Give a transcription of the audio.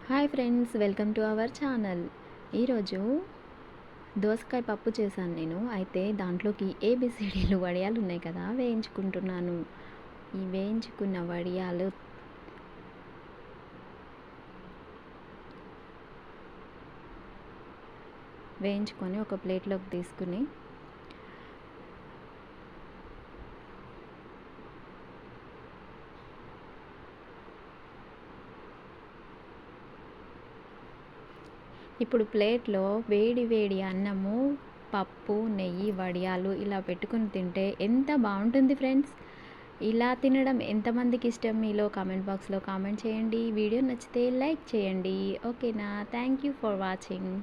Hi friends, welcome to our channel. ఈరోజు దోసకాయ పప్పు చేశాను నేను. అయితే దాంట్లోకి ఏబిసిడీలు వడియాలు ఉన్నాయి కదా, వేయించుకుంటున్నాను. ఈ వేయించుకున్న వడియాలు వేయించుకొని ఒక ప్లేట్లోకి తీసుకుని ఇప్పుడు ప్లేట్లో వేడి వేడి అన్నము, పప్పు, నెయ్యి, వడియాలు ఇలా పెట్టుకొని తింటే ఎంత బాగుంటుంది ఫ్రెండ్స్. ఇలా తినడం ఎంతమందికి ఇష్టం మీలో కామెంట్ బాక్స్లో కామెంట్ చేయండి. వీడియో నచ్చితే లైక్ చేయండి. ఓకేనా? Thank you for watching.